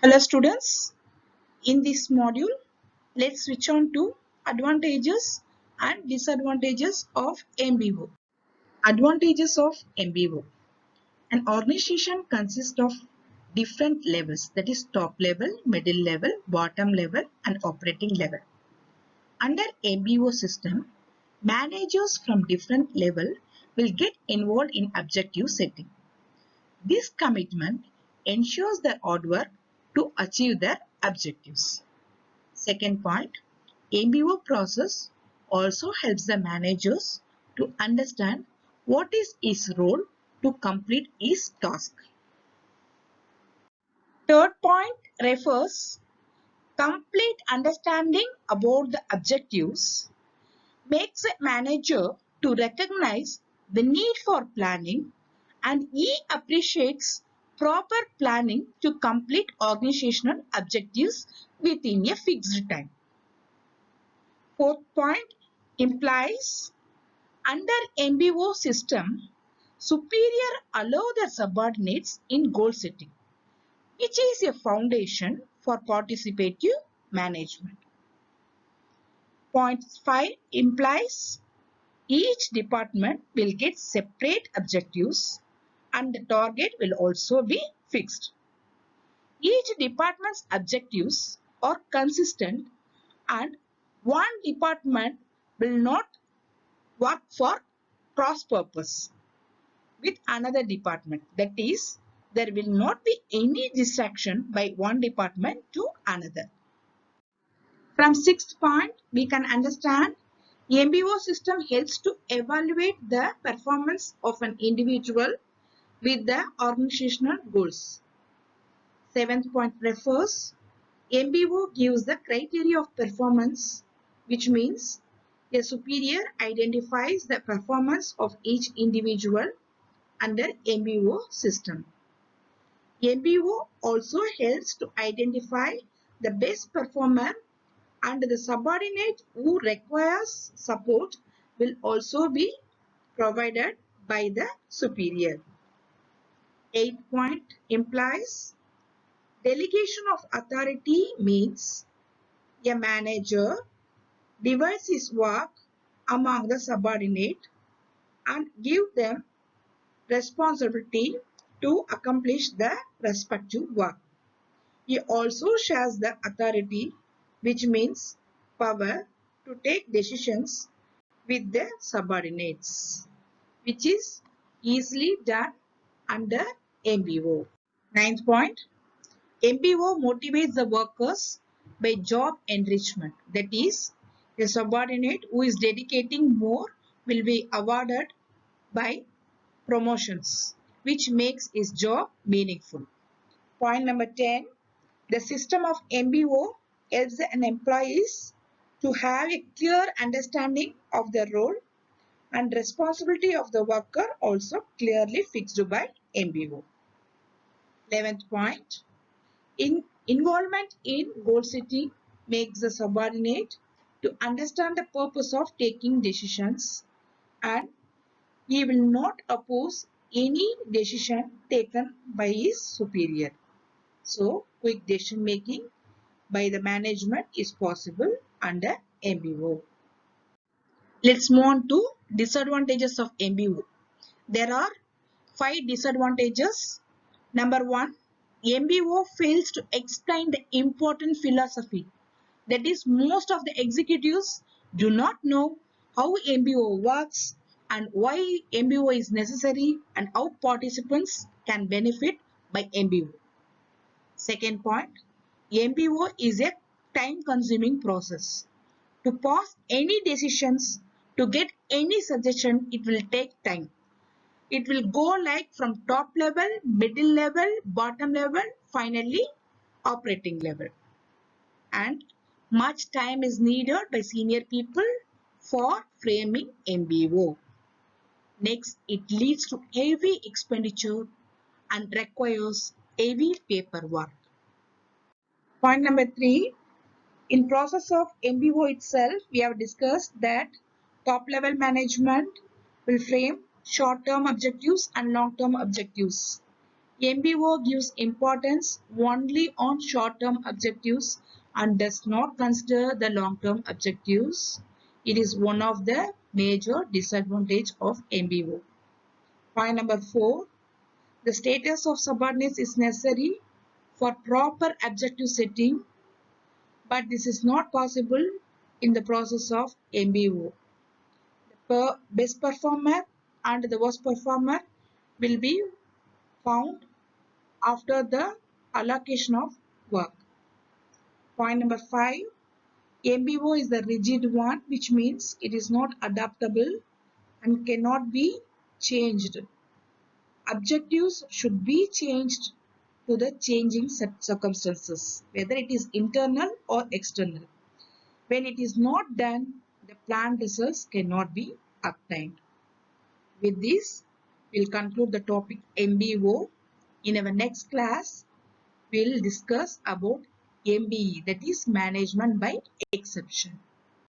Hello students, in this module, let's switch on to advantages and disadvantages of MBO. Advantages of MBO. An organization consists of different levels, that is top level, middle level, bottom level and operating level. Under MBO system, managers from different level will get involved in objective setting. This commitment ensures their hard work to achieve their objectives. Second point, MBO process also helps the managers to understand what is his role to complete his task. Third point refers complete understanding about the objectives makes a manager to recognize the need for planning, and he appreciates proper planning to complete organizational objectives within a fixed time. Fourth point implies under MBO system, superior allow their subordinates in goal setting, which is a foundation for participative management. Point 5 implies each department will get separate objectives and the target will also be fixed. Each department's objectives are consistent and one department will not work for cross purpose with another department. That is, there will not be any distraction by one department to another. From sixth point, we can understand MBO system helps to evaluate the performance of an individual with the organizational goals. Seventh point refers MBO gives the criteria of performance, which means a superior identifies the performance of each individual under MBO system. MBO also helps to identify the best performer, and the subordinate who requires support will also be provided by the superior. 8th point implies delegation of authority means a manager divides his work among the subordinate and give them responsibility to accomplish the respective work. He also shares the authority, which means power to take decisions with the subordinates, which is easily done under MBO. Ninth point, MBO motivates the workers by job enrichment. That is, a subordinate who is dedicating more will be awarded by promotions, which makes his job meaningful. Point number 10, the system of MBO helps an employees to have a clear understanding of their role and responsibility of the worker also clearly fixed by MBO. 11th point, involvement in goal setting makes the subordinate to understand the purpose of taking decisions, and he will not oppose any decision taken by his superior. So, quick decision making by the management is possible under MBO. Let's move on to disadvantages of MBO. There are 5 disadvantages. Number 1, MBO fails to explain the important philosophy. That is, most of the executives do not know how MBO works and why MBO is necessary and how participants can benefit by MBO. Second point, MBO is a time-consuming process. To pass any decisions, to get any suggestion, it will take time. It will go like from top level, middle level, bottom level, finally operating level. And much time is needed by senior people for framing MBO. Next, it leads to heavy expenditure and requires heavy paperwork. Point number 3, in process of MBO itself, we have discussed that top level management will frame short-term objectives and long-term objectives. MBO gives importance only on short-term objectives and does not consider the long-term objectives. It is one of the major disadvantages of MBO. Point number 4. The status of subordinates is necessary for proper objective setting, but this is not possible in the process of MBO. The best performer and the worst performer will be found after the allocation of work. Point number 5. MBO is the rigid one, which means it is not adaptable and cannot be changed. Objectives should be changed to the changing circumstances, whether it is internal or external. When it is not done, the planned results cannot be obtained. With this, we'll conclude the topic MBO. In our next class, we'll discuss about MBE, that is management by exception.